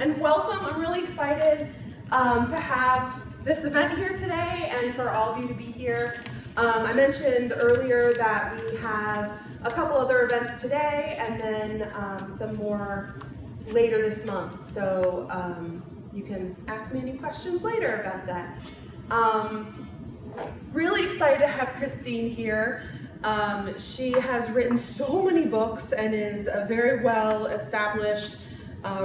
And welcome. I'm really excited to have this event here today and for all of you to be here. I mentioned earlier that we have a couple other events today and then some more later this month. So you can ask me any questions later about that. Really excited to have Christine here. She has written so many books and is a very well established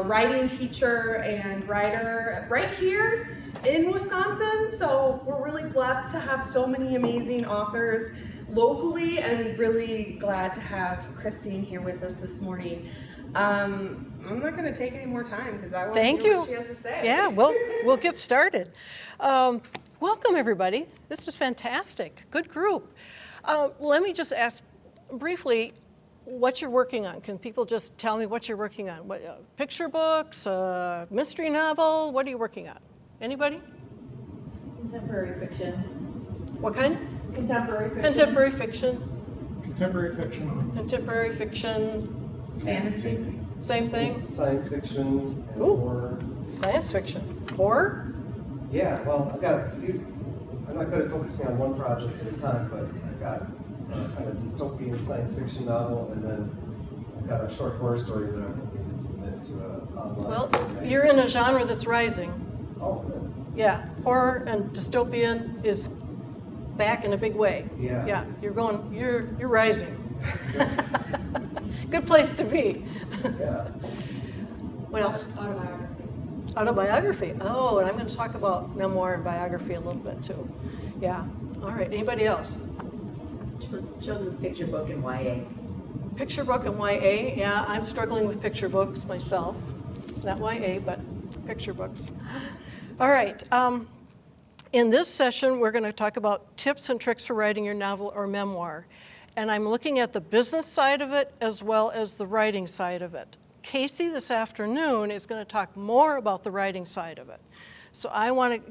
writing teacher and writer right here in Wisconsin. So we're really blessed to have so many amazing authors locally and really glad to have Christine here with us this morning. I'm not going to take any more time because I want to hear what she has to say. Yeah, we'll get started. Welcome, everybody. This is fantastic. Good group. Let me just ask briefly what you're working on. Can people just tell me what you're working on? What, picture books, mystery novel? What are you working on? Anybody? Contemporary fiction. What kind? Contemporary fiction. Contemporary fiction. Contemporary fiction. Contemporary fiction. Fantasy. Same thing? Science fiction and Ooh. horror. Science fiction. Horror? Yeah, well, I've got a few. I'm not good at focusing on one project at a time, but I've got a kind of dystopian science fiction novel, and then I've got a short horror story that I'm hoping to submit to a online. Well, magazine. you're in a genre that's rising. Oh, good. Yeah, horror and dystopian is back in a big way. Yeah. Yeah, you're rising. Good place to be. Yeah. What else? Autobiography. Autobiography. Oh, and I'm going to talk about memoir and biography a little bit too. Yeah. All right. Anybody else? Children's picture book and YA. Picture book and YA. Yeah, I'm struggling with picture books myself. Not YA, but picture books. All right. In this session, we're going to talk about tips and tricks for writing your novel or memoir. And I'm looking at the business side of it as well as the writing side of it. Casey this afternoon is going to talk more about the writing side of it. So I want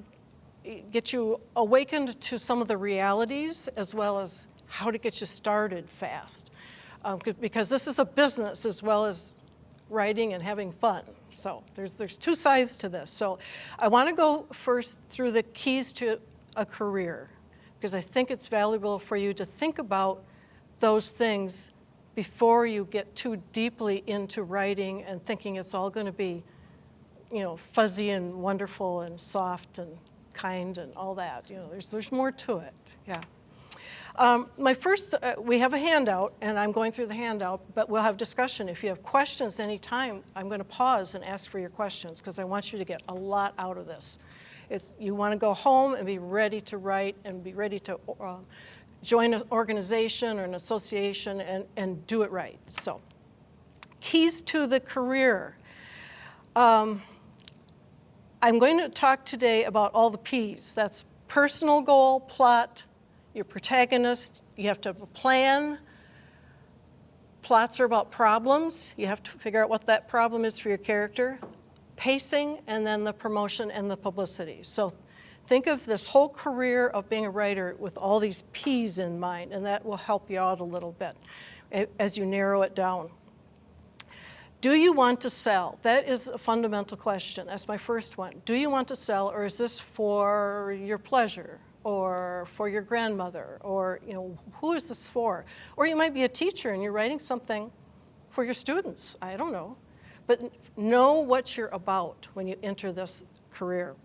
to get you awakened to some of the realities as well as how to get you started fast. Because this is a business as well as writing and having fun. So there's two sides to this. So I want to go first through the keys to a career because I think it's valuable for you to think about those things before you get too deeply into writing and thinking it's all going to be, fuzzy and wonderful and soft and kind and all that. There's more to it. Yeah. We have a handout, and I'm going through the handout, but we'll have discussion. If you have questions anytime, I'm going to pause and ask for your questions because I want you to get a lot out of this. You want to go home and be ready to write and be ready to join an organization or an association and do it right. So, keys to the career. I'm going to talk today about all the P's. That's personal goal, plot, your protagonist. You have to have a plan. Plots are about problems. You have to figure out what that problem is for your character. Pacing, and then the promotion and the publicity. So think of this whole career of being a writer with all these P's in mind, and that will help you out a little bit as you narrow it down. Do you want to sell? That is a fundamental question. That's my first one. Do you want to sell, or is this for your pleasure, or for your grandmother, or who is this for? Or you might be a teacher and you're writing something for your students. I don't know. But know what you're about when you enter this career.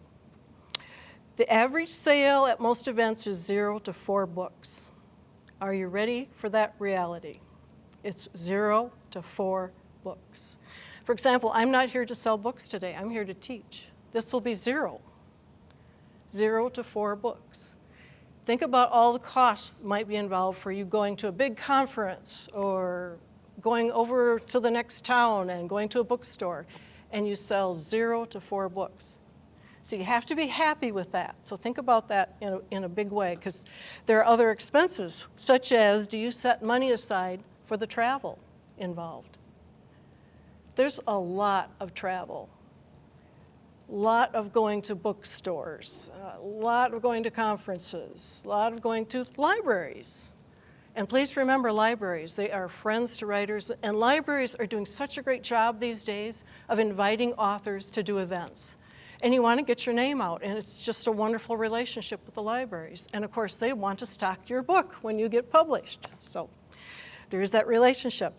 The average sale at most events is 0 to 4 books. Are you ready for that reality? It's 0 to 4 books. For example, I'm not here to sell books today. I'm here to teach. This will be 0. 0 to 4 books. Think about all the costs that might be involved for you going to a big conference or going over to the next town and going to a bookstore, and you sell 0 to 4 books. So you have to be happy with that. So think about that in a big way, because there are other expenses, such as, do you set money aside for the travel involved? There's a lot of travel. A lot of going to bookstores, a lot of going to conferences, a lot of going to libraries. And please remember libraries. They are friends to writers, and libraries are doing such a great job these days of inviting authors to do events. And you want to get your name out, and it's just a wonderful relationship with the libraries. And of course, they want to stock your book when you get published. So there's that relationship.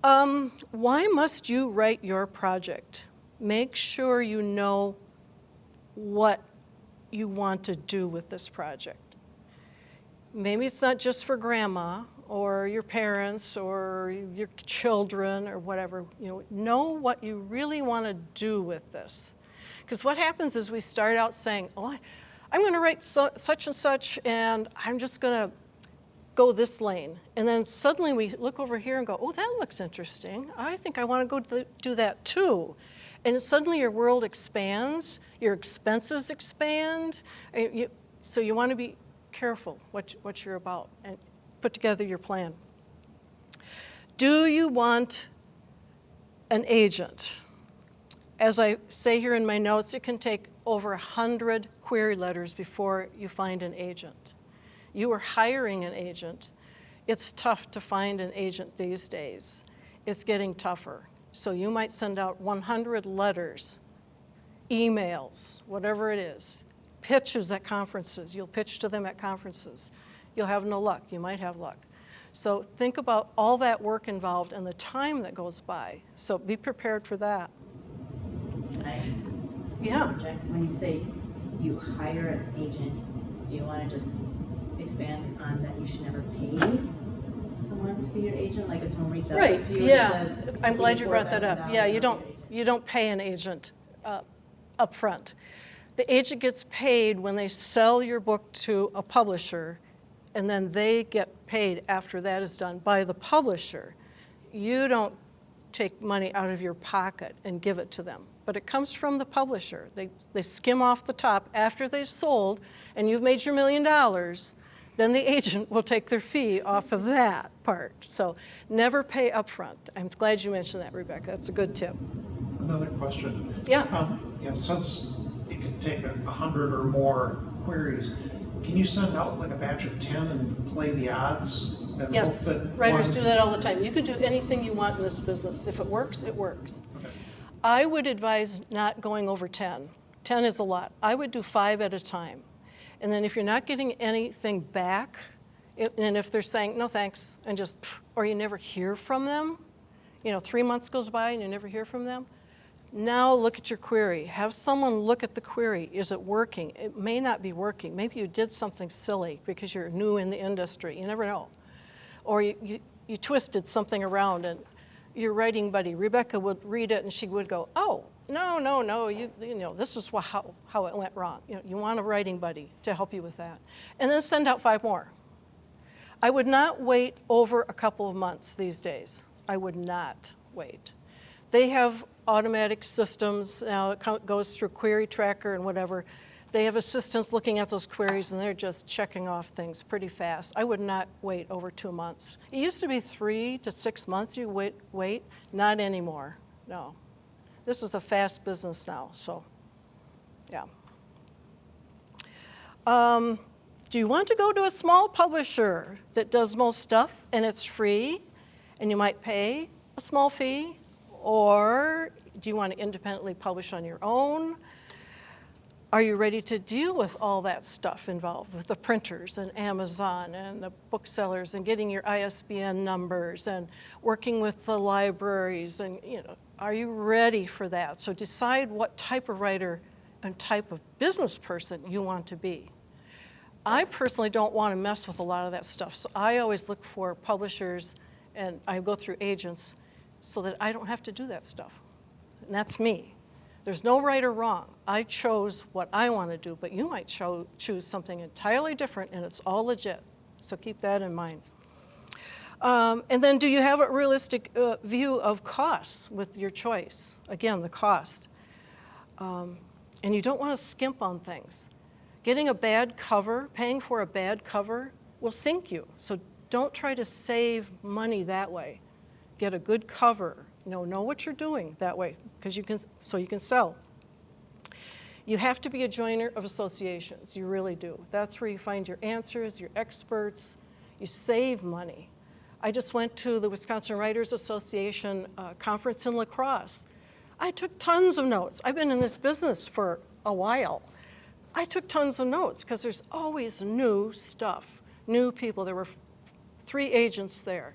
Why must you write your project? Make sure you know what you want to do with this project. Maybe it's not just for grandma or your parents or your children or whatever. Know what you really want to do with this. Because what happens is we start out saying, oh, I'm going to write such and such, and I'm just going to go this lane. And then suddenly we look over here and go, oh, that looks interesting. I think I want to go do that too. And suddenly your world expands, your expenses expand. So you want to be careful what you're about and put together your plan. Do you want an agent? As I say here in my notes, it can take over 100 query letters before you find an agent. You are hiring an agent. It's tough to find an agent these days. It's getting tougher. So you might send out 100 letters, emails, whatever it is, pitches at conferences. You'll pitch to them at conferences. You'll have no luck. You might have luck. So think about all that work involved and the time that goes by. So be prepared for that. Yeah. When you say you hire an agent, do you want to just expand on that you should never pay someone to be your agent? Like if someone reached out Right, to you yeah. and says, I'm glad you brought that up. Yeah, $4,000 you don't pay an agent up front. The agent gets paid when they sell your book to a publisher, and then they get paid after that is done by the publisher. You don't take money out of your pocket and give it to them, but it comes from the publisher. They skim off the top after they've sold, and you've made your $1 million, then the agent will take their fee off of that part. So never pay up front. I'm glad you mentioned that, Rebecca. That's a good tip. Another question. Yeah. Since it can take 100 or more queries, can you send out like a batch of 10 and play the odds? And Yes, hope that writers one- do that all the time. You can do anything you want in this business. If it works, it works. Okay. I would advise not going over 10. 10 is a lot. I would do 5 at a time. And then if you're not getting anything back, and if they're saying, no thanks, and just, or you never hear from them, 3 months goes by and you never hear from them, now look at your query. Have someone look at the query. Is it working? It may not be working. Maybe you did something silly because you're new in the industry. You never know. Or you twisted something around, and your writing buddy, Rebecca, would read it and she would go, oh, no, this is how it went wrong. You want a writing buddy to help you with that. And then send out 5 more. I would not wait over a couple of months these days. I would not wait. They have automatic systems. Now it goes through Query Tracker and whatever. They have assistants looking at those queries, and they're just checking off things pretty fast. I would not wait over 2 months. It used to be 3 to 6 months you wait. Not anymore, no. This is a fast business now, so yeah. Do you want to go to a small publisher that does most stuff and it's free and you might pay a small fee? Or do you want to independently publish on your own? Are you ready to deal with all that stuff involved with the printers and Amazon and the booksellers and getting your ISBN numbers and working with the libraries? And are you ready for that? So decide what type of writer and type of business person you want to be. I personally don't want to mess with a lot of that stuff, so I always look for publishers, and I go through agents so that I don't have to do that stuff. And that's me. There's no right or wrong. I chose what I want to do, but you might choose something entirely different, and it's all legit. So keep that in mind. And then do you have a realistic view of costs with your choice? Again, the cost. And you don't want to skimp on things. Getting a bad cover, paying for a bad cover will sink you. So don't try to save money that way. Get a good cover. Know what you're doing that way, because you can sell. You have to be a joiner of associations, you really do. That's where you find your answers, your experts, you save money. I just went to the Wisconsin Writers Association conference in La Crosse. I took tons of notes. I've been in this business for a while. I took tons of notes because there's always new stuff, new people. There were 3 agents there,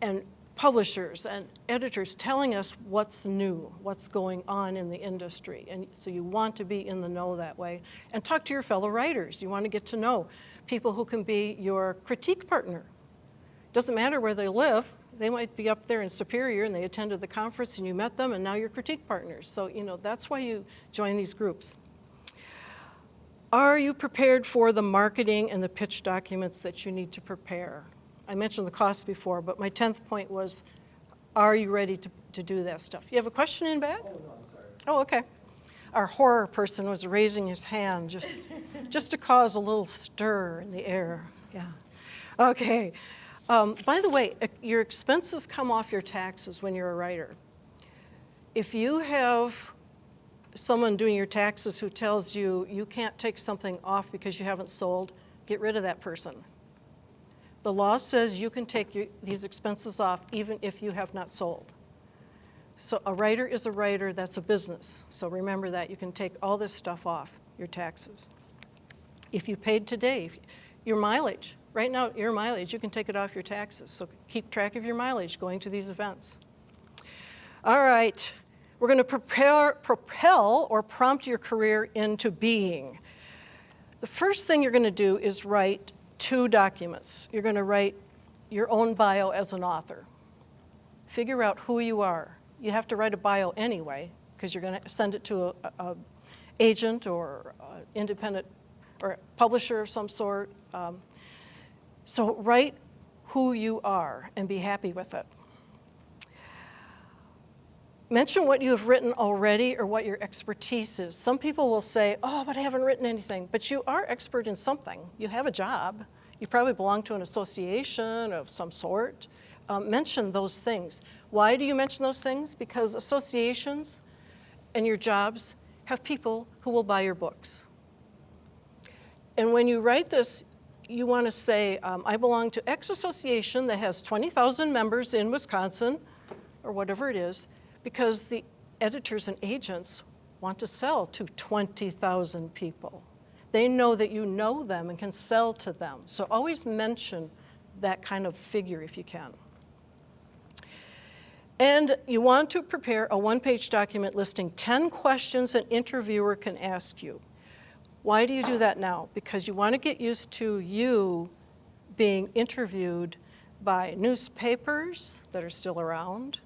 and publishers and editors telling us what's new, what's going on in the industry. And so you want to be in the know that way. And talk to your fellow writers. You want to get to know people who can be your critique partner. Doesn't matter where they live. They might be up there in Superior and they attended the conference and you met them and now you're critique partners. So, that's why you join these groups. Are you prepared for the marketing and the pitch documents that you need to prepare? I mentioned the cost before, but my 10th point was, are you ready to do that stuff? You have a question in back? Oh, no, I'm sorry. Oh, okay. Our horror person was raising his hand just to cause a little stir in the air. Yeah. Okay. By the way, your expenses come off your taxes when you're a writer. If you have someone doing your taxes who tells you you can't take something off because you haven't sold, get rid of that person. The law says you can take these expenses off even if you have not sold. So a writer is a writer, that's a business. So remember that, you can take all this stuff off your taxes. If you paid today, your mileage, right now your mileage, you can take it off your taxes. So keep track of your mileage going to these events. All right, we're going to propel or prompt your career into being. The first thing you're going to do is write 2 documents. You're going to write your own bio as an author. Figure out who you are. You have to write a bio anyway because you're going to send it to a agent or independent or a publisher of some sort. So write who you are and be happy with it. Mention what you have written already or what your expertise is. Some people will say, oh, but I haven't written anything. But you are expert in something. You have a job. You probably belong to an association of some sort. Mention those things. Why do you mention those things? Because associations and your jobs have people who will buy your books. And when you write this, you want to say, I belong to X association that has 20,000 members in Wisconsin, or whatever it is, because the editors and agents want to sell to 20,000 people. They know that you know them and can sell to them. So always mention that kind of figure if you can. And you want to prepare a 1-page document listing 10 questions an interviewer can ask you. Why do you do that now? Because you want to get used to you being interviewed by newspapers that are still around,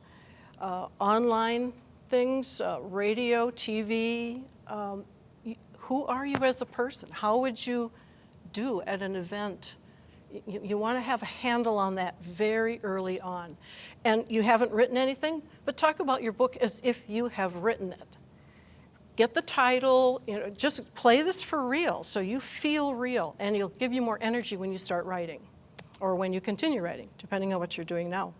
online things, radio, TV. Who are you as a person? How would you do at an event? You want to have a handle on that very early on. And you haven't written anything, but talk about your book as if you have written it. Get the title, just play this for real so you feel real, and it'll give you more energy when you start writing or when you continue writing, depending on what you're doing now.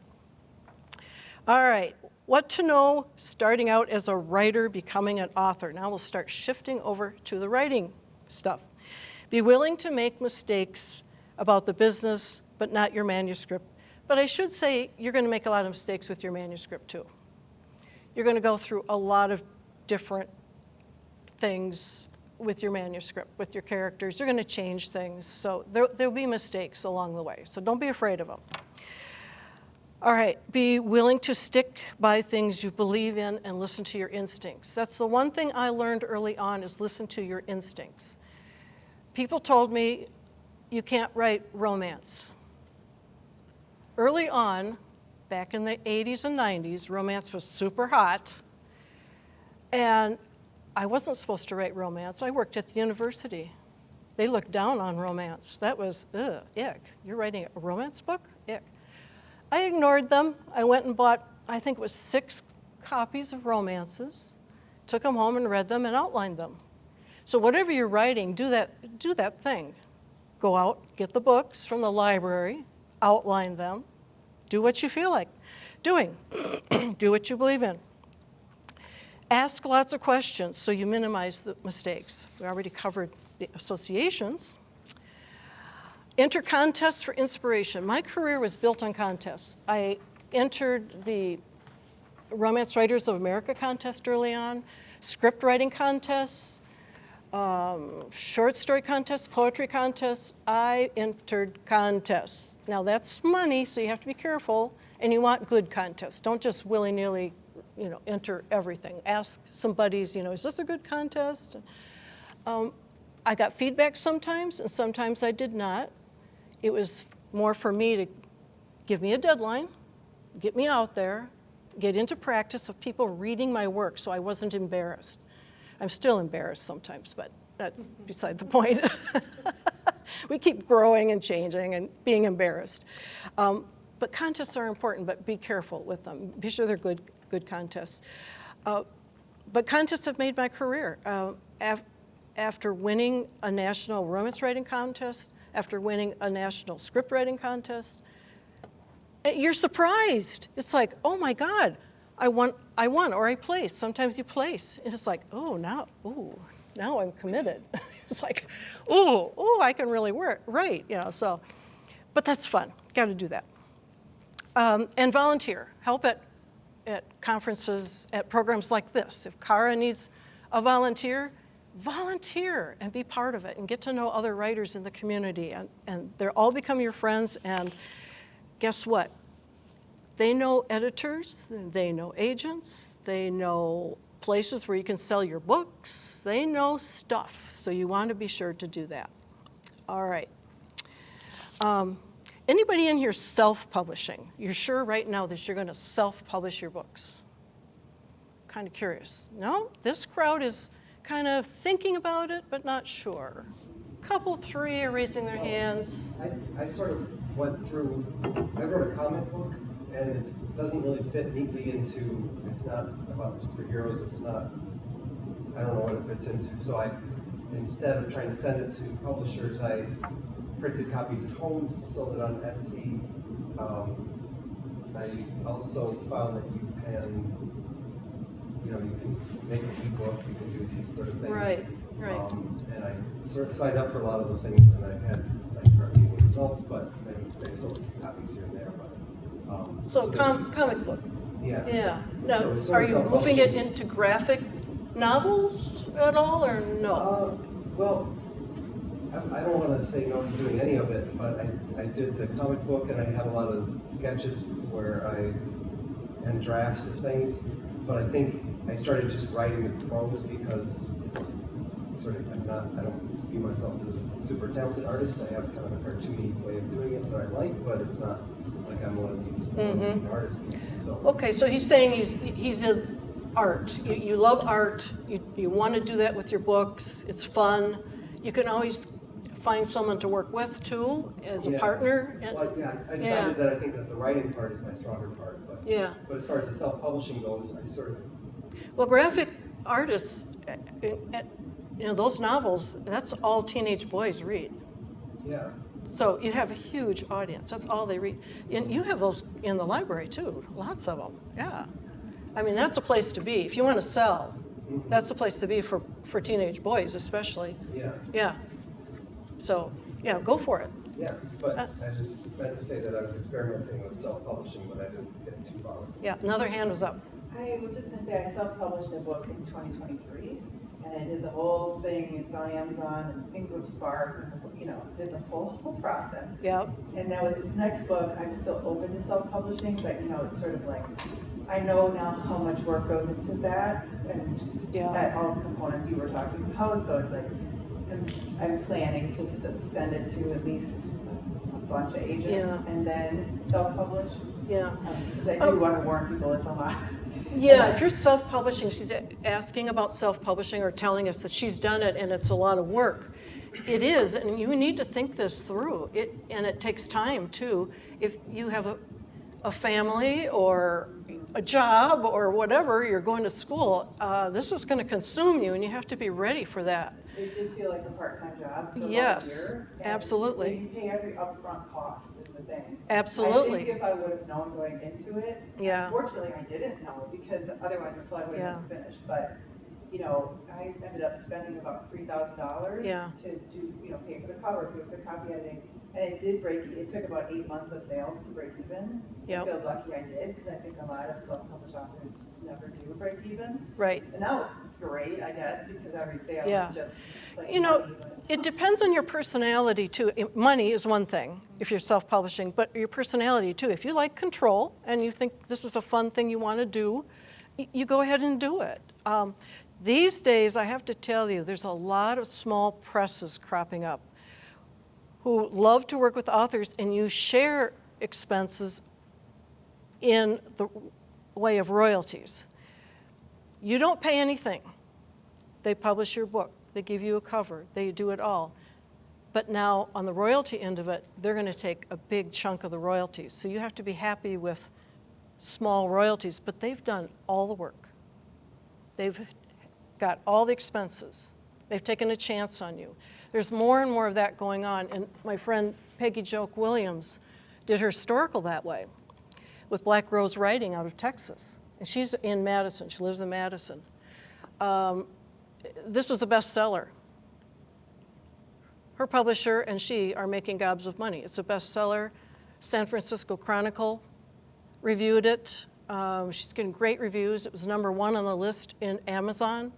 All right, what to know starting out as a writer, becoming an author. Now we'll start shifting over to the writing stuff. Be willing to make mistakes about the business, but not your manuscript. But I should say you're going to make a lot of mistakes with your manuscript too. You're going to go through a lot of different things with your manuscript, with your characters. You're going to change things. So there'll be mistakes along the way. So don't be afraid of them. All right, be willing to stick by things you believe in and listen to your instincts. That's the one thing I learned early on is listen to your instincts. People told me you can't write romance. Early on, back in the 80s and 90s, romance was super hot. And I wasn't supposed to write romance. I worked at the university. They looked down on romance. That was, ick. You're writing a romance book? Ick. I ignored them. I went and bought, I think it was 6 copies of romances, took them home and read them and outlined them. So whatever you're writing, do that thing. Go out, get the books from the library, outline them, do what you feel like doing, do what you believe in. Ask lots of questions so you minimize the mistakes. We already covered the associations. Enter contests for inspiration. My career was built on contests. I entered the Romance Writers of America contest early on, script writing contests, short story contests, poetry contests. I entered contests. Now that's money, so you have to be careful, and you want good contests. Don't just willy-nilly, enter everything. Ask some buddies, is this a good contest? I got feedback sometimes, and sometimes I did not. It was more for me to give me a deadline, get me out there, get into practice of people reading my work so I wasn't embarrassed. I'm still embarrassed sometimes, but that's beside the point. We keep growing and changing and being embarrassed. But contests are important, but be careful with them. Be sure they're good contests. But contests have made my career. After winning a national romance writing contest, after winning a national script writing contest, you're surprised. It's like, oh my God, I won, or I placed. Sometimes you place, and it's like, now I'm committed. It's like, I can really write, so. But that's fun. Got to do that. And volunteer. Help at conferences, at programs like this. If Cara needs a volunteer and be part of it and get to know other writers in the community, and they'll all become your friends, and guess what? They know editors, they know agents, they know places where you can sell your books, they know stuff, so you want to be sure to do that. All right. Anybody in here self-publishing? You're sure right now that you're going to self-publish your books? Kind of curious. No? This crowd is kind of thinking about it, but not sure. Couple, three are raising their hands. I sort of went through, I wrote a comic book, and it doesn't really fit neatly into, it's not about superheroes, it's not, I don't know what it fits into. So instead of trying to send it to publishers, I printed copies at home, sold it on Etsy. I also found that you can make an ebook, you can do these sort of things. Right. And I sort of signed up for a lot of those things, and I had hardly any results, but I sold copies here and there. But So comic book. Yeah. Yeah. Now, So it's are sort you of moving it self-publishing. into graphic novels at all, or no? Well, I don't want to say no to doing any of it, but I did the comic book, and I have a lot of sketches and drafts of things. But I think I started just writing with prose because it's sort of, I don't view myself as a super talented artist. I have kind of a cartoony way of doing it that I like, but it's not like I'm one of these artists. So. Okay, so he's saying he's in art. You love art. You want to do that with your books. It's fun. You can always find someone to work with too as a partner. Well, I decided that I think that the writing part is my stronger part. But as far as the self-publishing goes, I sort of. Well, graphic artists, those novels, that's all teenage boys read. Yeah. So you have a huge audience. That's all they read. And you have those in the library too, lots of them. Yeah. I mean, that's a place to be. If you want to sell, that's the place to be for teenage boys especially. Yeah. Yeah. So, yeah, go for it. Yeah, but I just meant to say that I was experimenting with self-publishing, but I didn't get too far. Yeah, another hand was up. I was just going to say I self-published a book in 2023, and I did the whole thing. It's on Amazon and Ingram Spark, and did the whole process. Yep. And now with this next book, I'm still open to self-publishing, but it's sort of like I know now how much work goes into that, and that all the components you were talking about. So it's like I'm planning to send it to at least a bunch of agents and then self-publish. Yeah. Because I do want to warn people it's a lot. Yeah, if you're self-publishing, she's asking about self-publishing or telling us that she's done it and it's a lot of work. It is, and you need to think this through. And it takes time too. If you have a family or a job or whatever, you're going to school, this is going to consume you and you have to be ready for that. It did feel like a part-time job. Yes, absolutely. You pay every upfront cost is the thing. thing. Absolutely. I think if I would have known going into it, Yeah. unfortunately I didn't know, because otherwise I feel I would have finished. But you know, I ended up spending about $3,000 Yeah. to do, you know, pay for the cover, pay for the copy editing, and it did break. It took about 8 months of sales to break even. Yep. I feel lucky I did, because I think a lot of self-published authors never do break even. Right. And that was great, I guess, because every sale Yeah. is just like You know, money, but- it depends on your personality too. Money is one thing if you're self-publishing, but your personality too. If you like control and you think this is a fun thing you want to do, you go ahead and do it. These days, I have to tell you, there's a lot of small presses cropping up who love to work with authors, and you share expenses in the way of royalties. You don't pay anything. They publish your book. They give you a cover. They do it all. But now, on the royalty end of it, they're going to take a big chunk of the royalties. So you have to be happy with small royalties, but they've done all the work. They've got all the expenses. They've taken a chance on you. There's more and more of that going on. And my friend Peggy Joke Williams did her historical that way with Black Rose Writing out of Texas. And she's in Madison. She lives in Madison. This was a bestseller. Her publisher and she are making gobs of money. It's a bestseller. San Francisco Chronicle reviewed it. She's getting great reviews. It was #1 on the list in Amazon.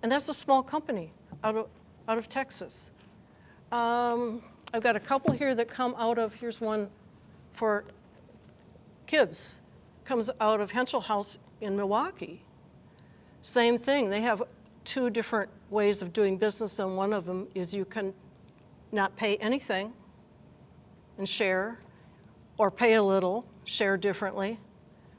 And that's a small company out of Texas. I've got a couple here that come out of, here's one for kids, comes out of Henschel House in Milwaukee. Same thing, they have 2 different ways of doing business, and one of them is you can not pay anything and share, or pay a little, share differently.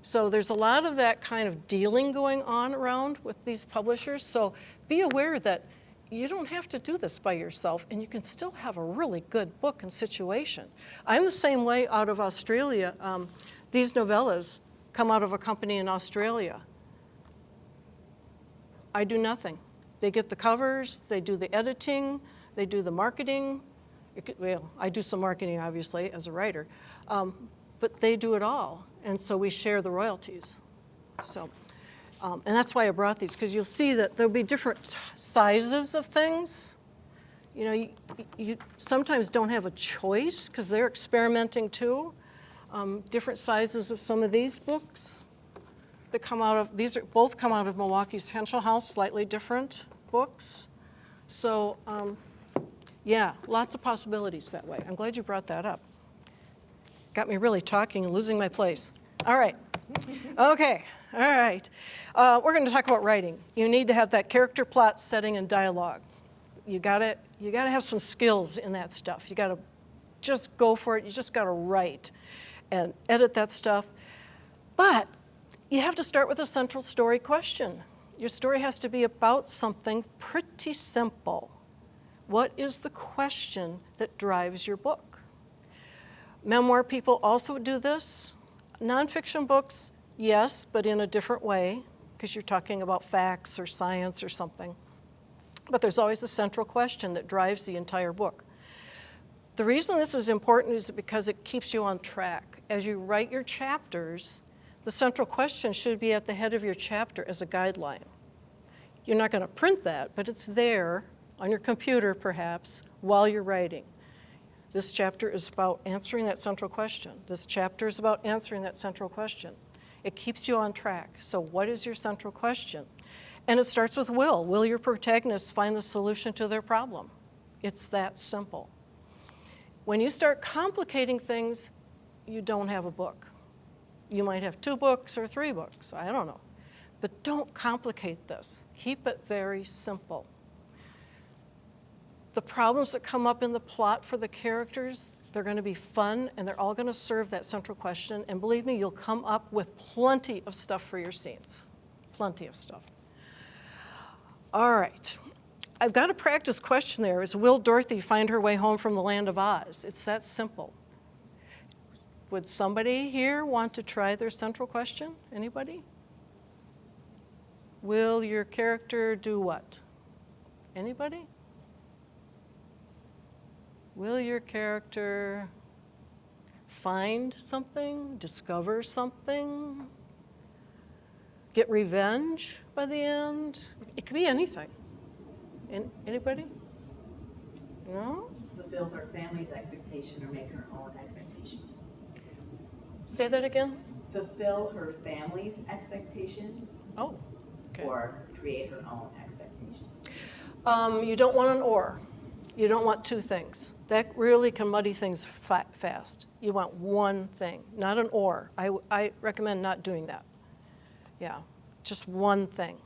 So there's a lot of that kind of dealing going on around with these publishers. So be aware that you don't have to do this by yourself, and you can still have a really good book and situation. I'm the same way out of Australia. These novellas come out of a company in Australia. I do nothing. They get the covers, they do the editing, they do the marketing. Well, I do some marketing, obviously, as a writer, but they do it all. And so we share the royalties. So, and that's why I brought these, because you'll see that there'll be different sizes of things. You know, you sometimes don't have a choice, because they're experimenting too. Different sizes of some of these books that come out of, these are both come out of Milwaukee's Henschel House, slightly different books. So, yeah, lots of possibilities that way. I'm glad you brought that up. Got me really talking and losing my place. All right. Okay. All right. We're going to talk about writing. You need to have that character, plot, setting, and dialogue. You gotta have some skills in that stuff. You gotta just go for it. You just gotta write and edit that stuff. But you have to start with a central story question. Your story has to be about something pretty simple. What is the question that drives your book? Memoir people also do this. Nonfiction books, yes, but in a different way, because you're talking about facts or science or something. But there's always a central question that drives the entire book. The reason this is important is because it keeps you on track. As you write your chapters, the central question should be at the head of your chapter as a guideline. You're not going to print that, but it's there on your computer, perhaps, while you're writing. This chapter is about answering that central question. This chapter is about answering that central question. It keeps you on track. So what is your central question? And it starts with will. Will your protagonists find the solution to their problem? It's that simple. When you start complicating things, you don't have a book. You might have 2 books or 3 books, I don't know. But don't complicate this. Keep it very simple. The problems that come up in the plot for the characters, they're going to be fun, and they're all going to serve that central question. And believe me, you'll come up with plenty of stuff for your scenes. Plenty of stuff. All right. I've got a practice question there. Is will Dorothy find her way home from the land of Oz? It's that simple. Would somebody here want to try their central question? Anybody? Will your character do what? Anybody? Will your character find something, discover something, get revenge by the end. It could be anything. Anybody? No? Fulfill her family's expectation or make her own expectation. Say that again? Fulfill her family's expectations Oh, okay. or create her own expectation. You don't want an or. You don't want two things. That really can muddy things fast. You want one thing, not an or. I recommend not doing that. Yeah, just one thing.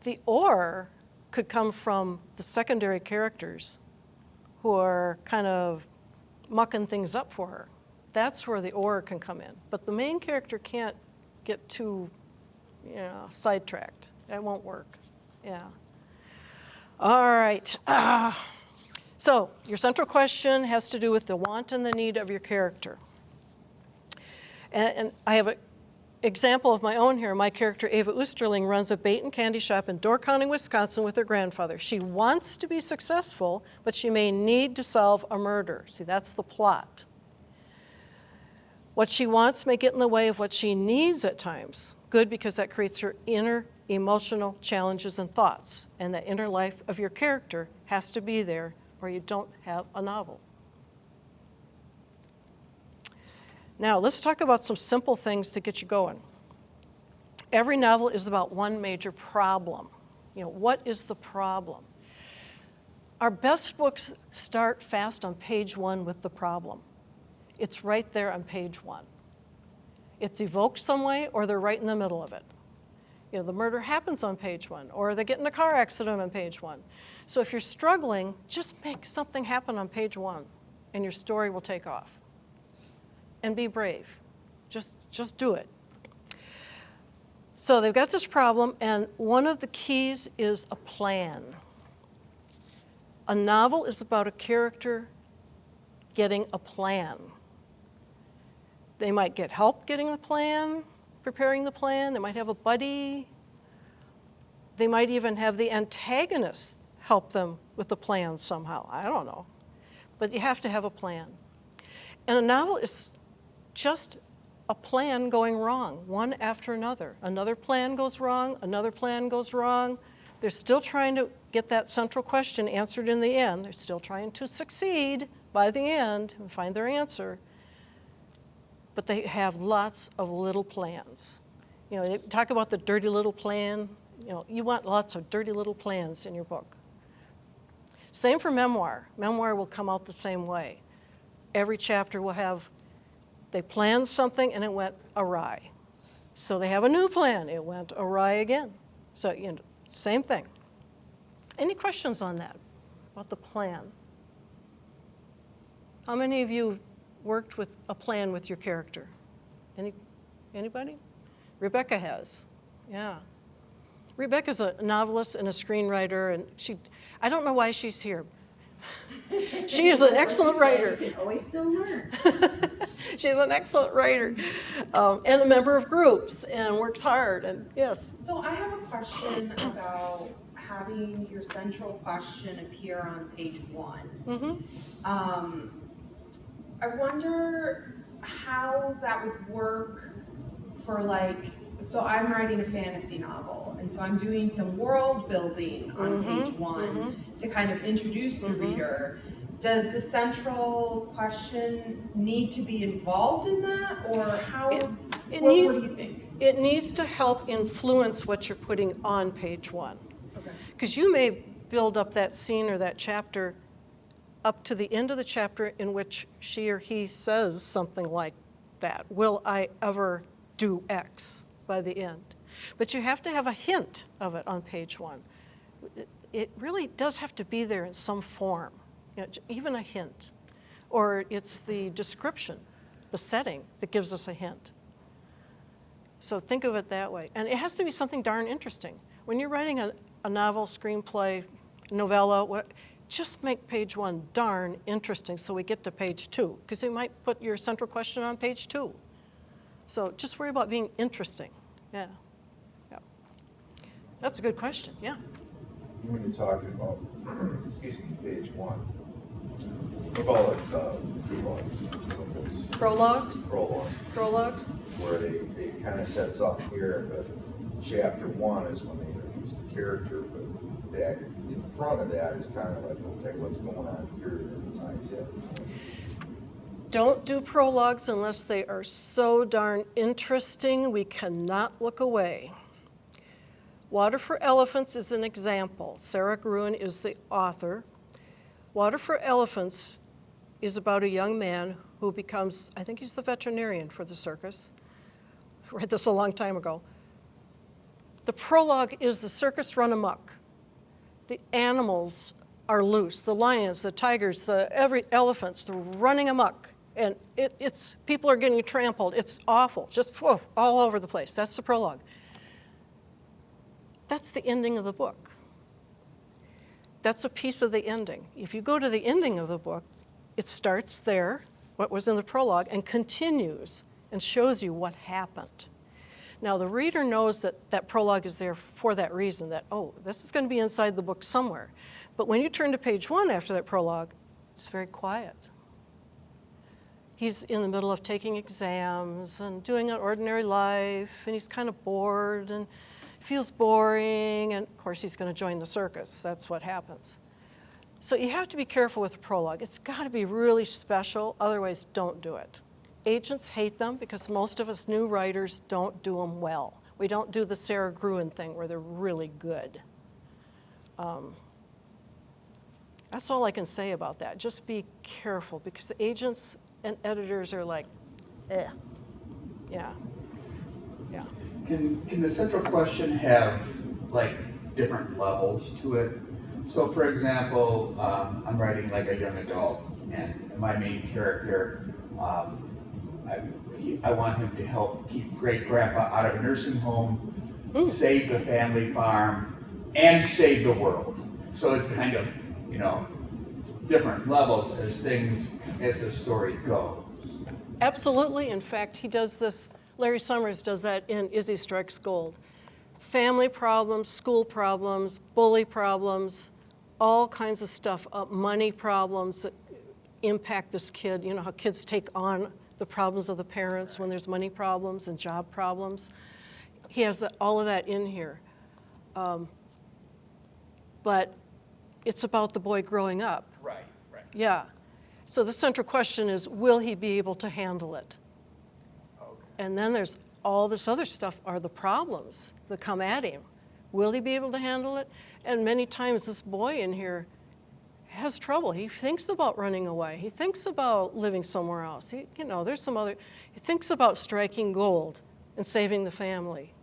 The or could come from the secondary characters who are kind of mucking things up for her. That's where the or can come in. But the main character can't get too, sidetracked. That won't work. Yeah. All right. So your central question has to do with the want and the need of your character. And I have an example of my own here. My character, Ava Oosterling, runs a bait and candy shop in Door County, Wisconsin with her grandfather. She wants to be successful, but she may need to solve a murder. See, that's the plot. What she wants may get in the way of what she needs at times. Good, because that creates her inner emotional challenges and thoughts. And the inner life of your character has to be there, or you don't have a novel. Now, let's talk about some simple things to get you going. Every novel is about one major problem. What is the problem? Our best books start fast on page 1 with the problem. It's right there on page 1. It's evoked some way, or they're right in the middle of it. The murder happens on page 1, or they get in a car accident on page 1. So if you're struggling, just make something happen on page 1, and your story will take off. And be brave. Just do it. So they've got this problem, and one of the keys is a plan. A novel is about a character getting a plan. They might get help getting the plan, preparing the plan. They might have a buddy. They might even have the antagonist help them with the plan somehow. I don't know. But you have to have a plan. And a novel is just a plan going wrong, one after another. Another plan goes wrong, another plan goes wrong. They're still trying to get that central question answered in the end. They're still trying to succeed by the end and find their answer. But they have lots of little plans. They talk about the dirty little plan. You want lots of dirty little plans in your book. Same for memoir. Memoir will come out the same way. Every chapter will have, they planned something and it went awry. So they have a new plan. It went awry again. So, same thing. Any questions on that, about the plan? How many of you worked with a plan with your character? Anybody? Rebecca has, yeah. Rebecca's a novelist and a screenwriter, and I don't know why she's here. She is an excellent writer. You can always still learn. She's an excellent writer, and a member of groups, and works hard, and yes. So I have a question about having your central question appear on page 1. Mm-hmm. I wonder how that would work for so I'm writing a fantasy novel, and so I'm doing some world building on page 1 to kind of introduce the reader. Does the central question need to be involved in that, or how, what do you think? It needs to help influence what you're putting on page 1. Okay. Because you may build up that scene or that chapter up to the end of the chapter in which she or he says something like that. Will I ever do X by the end? But you have to have a hint of it on page 1. It really does have to be there in some form, even a hint. Or it's the description, the setting, that gives us a hint. So think of it that way. And it has to be something darn interesting. When you're writing a novel, screenplay, novella, just make page 1 darn interesting so we get to page 2, because you might put your central question on page 2. So just worry about being interesting. Yeah. That's a good question, yeah. When you're talking about, excuse me, page 1, What about like Prologues? prologue, Prologues? where they kind of sets up here, but chapter 1 is when they introduce the character, but that in front of that is kind of like, okay, what's going on here that ties in. Don't do prologues unless they are so darn interesting we cannot look away. Water for Elephants is an example. Sarah Gruen is the author. Water for Elephants is about a young man who becomes, I think he's the veterinarian for the circus. I read this a long time ago. The prologue is the circus run amok. The animals are loose. The lions, the tigers, every elephants, they're running amok. And it's people are getting trampled. It's awful, just whoa, all over the place. That's the prologue. That's the ending of the book. That's a piece of the ending. If you go to the ending of the book, it starts there, what was in the prologue, and continues and shows you what happened. Now, the reader knows that that prologue is there for that reason, that, oh, this is going to be inside the book somewhere. But when you turn to page 1 after that prologue, it's very quiet. He's in the middle of taking exams and doing an ordinary life, and he's kind of bored and feels boring, and of course he's going to join the circus. That's what happens. So you have to be careful with the prologue. It's got to be really special, otherwise don't do it. Agents hate them because most of us new writers don't do them well. We don't do the Sarah Gruen thing where they're really good. That's all I can say about that. Just be careful because agents and editors are like, eh, yeah. Can the central question have like different levels to it? So for example, I'm writing like a young adult, and my main character, I want him to help keep great grandpa out of a nursing home, save the family farm, and save the world. So it's kind of, different levels as the story goes. Absolutely. In fact, he does this, Larry Summers does that in Izzy Strikes Gold. Family problems, school problems, bully problems, all kinds of stuff, money problems that impact this kid. You know how kids take on the problems of the parents when there's money problems and job problems. He has all of that in here. But it's about the boy growing up. Right. Yeah. So the central question is, will he be able to handle it? Okay. And then there's all this other stuff are the problems that come at him. Will he be able to handle it? And many times this boy in here has trouble. He thinks about running away. He thinks about living somewhere else. He thinks about striking gold and saving the family.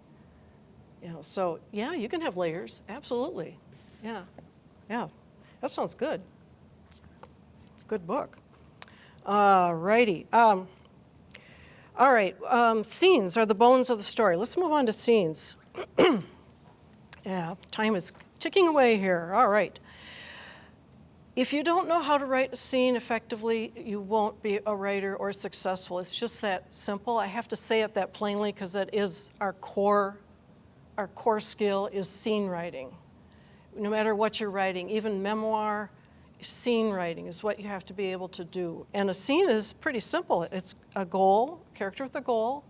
So yeah, you can have layers, absolutely. Yeah, that sounds good. Good book. Righty. All right, scenes are the bones of the story. Let's move on to scenes. Yeah, time is ticking away here. All right. If you don't know how to write a scene effectively, you won't be a writer or successful. It's just that simple. I have to say it that plainly because that is our core skill is scene writing. No matter what you're writing, even memoir, scene writing is what you have to be able to do. And a scene is pretty simple. It's a goal, character with a goal.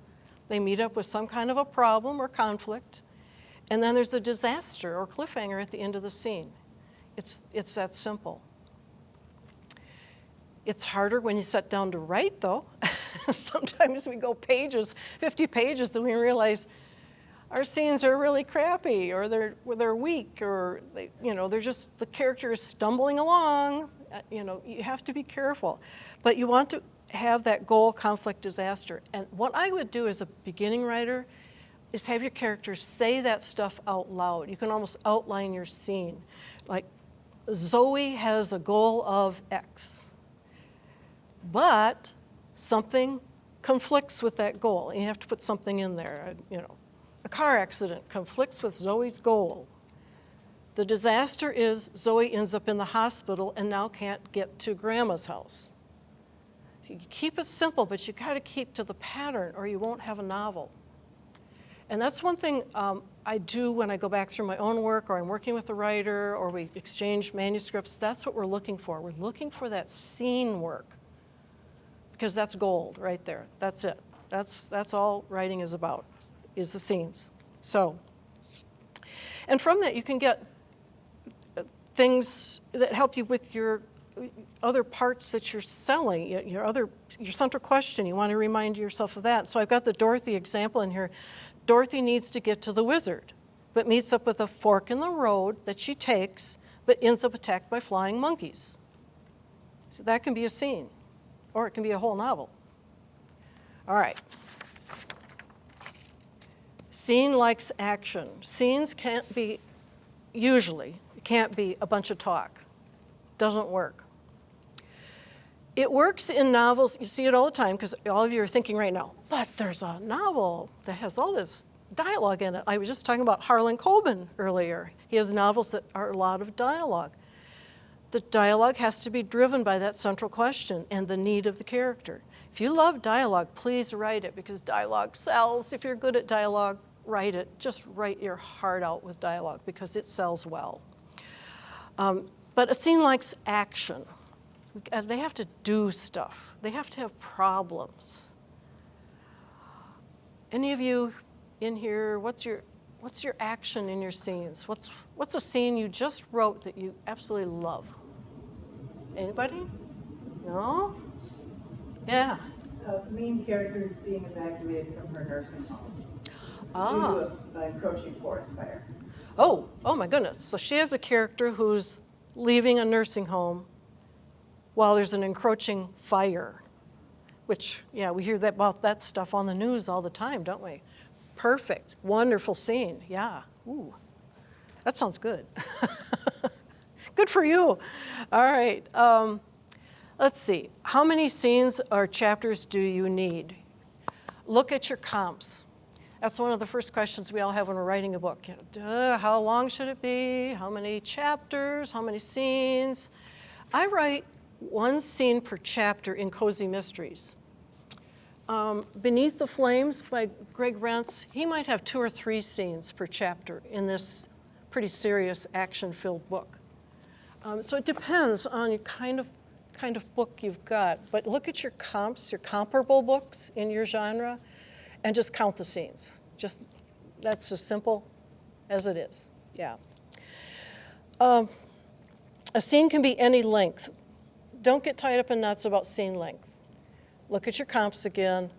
They meet up with some kind of a problem or conflict. And then there's a disaster or cliffhanger at the end of the scene. It's that simple. It's harder when you sit down to write, though. Sometimes we go pages, 50 pages, and we realize our scenes are really crappy, or they're weak, or they're just the character is stumbling along. You have to be careful, but you want to have that goal, conflict, disaster. And what I would do as a beginning writer is have your characters say that stuff out loud. You can almost outline your scene, like Zoe has a goal of X, but something conflicts with that goal, and you have to put something in there. A car accident conflicts with Zoe's goal. The disaster is Zoe ends up in the hospital and now can't get to Grandma's house. So you keep it simple, but you got to keep to the pattern or you won't have a novel. And that's one thing I do when I go back through my own work, or I'm working with a writer, or we exchange manuscripts. That's what we're looking for. We're looking for that scene work, because that's gold right there. That's it. That's all writing is about, is the scenes. So, and from that you can get things that help you with your other parts that you're selling, your central question. You want to remind yourself of that. So I've got the Dorothy example in here. Dorothy needs to get to the wizard, but meets up with a fork in the road that she takes, but ends up attacked by flying monkeys. So that can be a scene, or it can be a whole novel. All right. Scene likes action. Scenes can't be, usually, it can't be a bunch of talk. Doesn't work. It works in novels. You see it all the time, because all of you are thinking right now, but there's a novel that has all this dialogue in it. I was just talking about Harlan Coben earlier. He has novels that are a lot of dialogue. The dialogue has to be driven by that central question and the need of the character. If you love dialogue, please write it, because dialogue sells. If you're good at dialogue, write it. Just write your heart out with dialogue, because it sells well. But a scene likes action. They have to do stuff. They have to have problems. Any of you in here, what's your action in your scenes? What's a scene you just wrote that you absolutely love? Anybody? No? Yeah. The main character is being evacuated from her nursing home Ah. due to an encroaching forest fire. Oh my goodness. So she has a character who's leaving a nursing home while there's an encroaching fire, which, yeah, we hear about that stuff on the news all the time, don't we? Perfect. Wonderful scene. Yeah. Ooh. That sounds good. Good for you. All right. Let's see. How many scenes or chapters do you need? Look at your comps. That's one of the first questions we all have when we're writing a book. How long should it be? How many chapters? How many scenes? I write one scene per chapter in Cozy Mysteries. Beneath the Flames by Greg Rentz, he might have 2 or 3 scenes per chapter in this pretty serious action-filled book. So it depends on your kind of book you've got. But look at your comps, your comparable books in your genre, and just count the scenes. That's as simple as it is. Yeah. A scene can be any length. Don't get tied up in knots about scene length. Look at your comps again,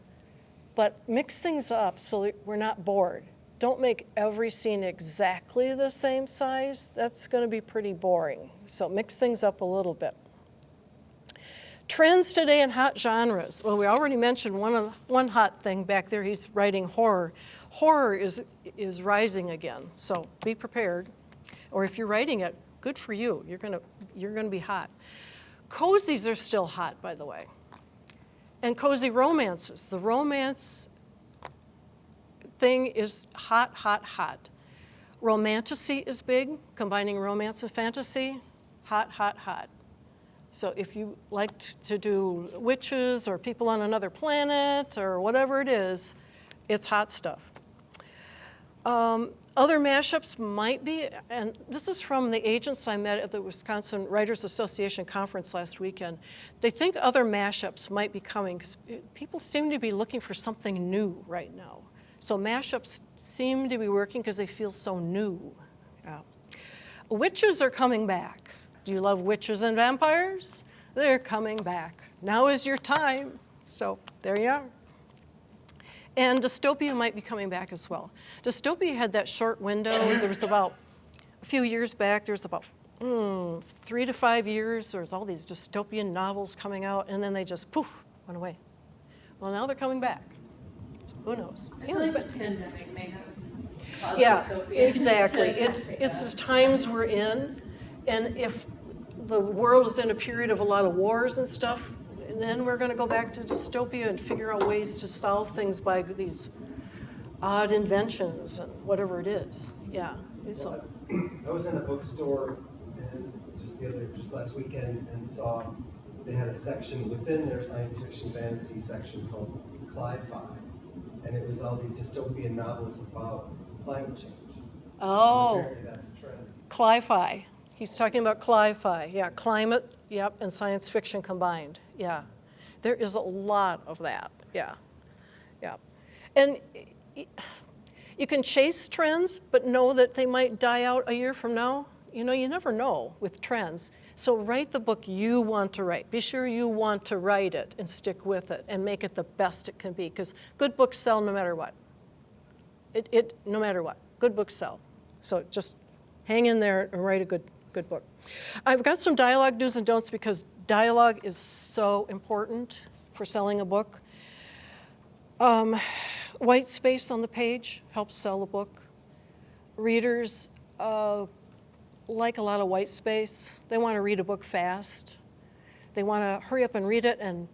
but mix things up so that we're not bored. Don't make every scene exactly the same size. That's going to be pretty boring. So mix things up a little bit. Trends today in hot genres. Well, we already mentioned one hot thing back there. He's writing horror. Horror is rising again, so be prepared. Or if you're writing it, good for you. You're gonna be hot. Cozies are still hot, by the way. And cozy romances. The romance thing is hot, hot, hot. Romantasy is big, combining romance and fantasy. Hot, hot, hot. So if you like to do witches or people on another planet or whatever it is, it's hot stuff. Other mashups might be, and this is from the agents I met at the Wisconsin Writers Association conference last weekend. They think other mashups might be coming because people seem to be looking for something new right now. So mashups seem to be working because they feel so new. Yeah. Witches are coming back. Do you love witches and vampires? They're coming back. Now is your time. So there you are. And dystopia might be coming back as well. Dystopia had that short window. There was about, a few years back, there was about 3 to 5 years. There was all these dystopian novels coming out, and then they just, poof, went away. Well, now they're coming back. So who knows? I feel like the pandemic may have caused Yeah, dystopia. exactly. It's the times we're in, and if the world is in a period of a lot of wars and stuff, and then we're going to go back to dystopia and figure out ways to solve things by these odd inventions and whatever it is. Yeah. So, I was in a bookstore and just last weekend and saw they had a section within their science fiction fantasy section called Cli-Fi. and it was all these dystopian novels about climate change. Oh, Apparently that's a trend. cli-fi. He's talking about cli-fi. Yeah, climate, yep, and science fiction combined. Yeah. There is a lot of that. Yeah. Yeah. And you can chase trends, but know that they might die out a year from now. You know, you never know with trends. So write the book you want to write. Be sure you want to write it and stick with it and make it the best it can be, because good books sell no matter what. No matter what, good books sell. So just hang in there and write a good book. I've got some dialogue do's and don'ts because dialogue is so important for selling a book. White space on the page helps sell a book. Readers like a lot of white space. They want to read a book fast. They want to hurry up and read it and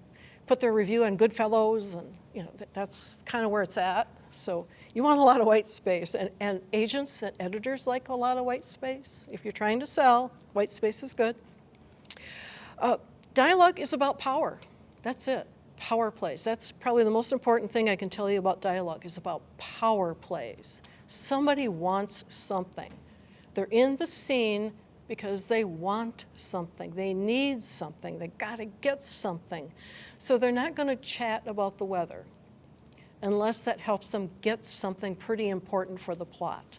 put their review on Goodfellows, and you know that's kind of where it's at. So you want a lot of white space, and agents and editors like a lot of white space. If you're trying to sell, white space is good. Dialogue is about power. That's it. Power plays. That's probably the most important thing I can tell you about dialogue is about power plays. Somebody wants something. They're in the scene because they want something. They need something. They got to get something. So they're not going to chat about the weather unless that helps them get something pretty important for the plot.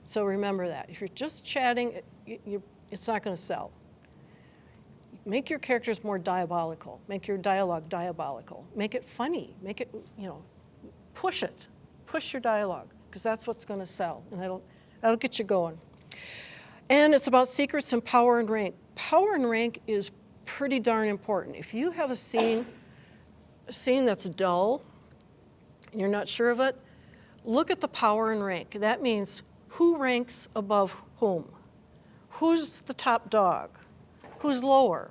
So remember that. If you're just chatting, it's not going to sell. Make your characters more diabolical. Make your dialogue diabolical. Make it funny. Make it, push it. Push your dialogue, because that's what's going to sell, and that'll get you going. And it's about secrets and power and rank. Power and rank is pretty darn important. If you have a scene that's dull, and you're not sure of it, look at the power and rank. That means who ranks above whom? Who's the top dog? Who's lower?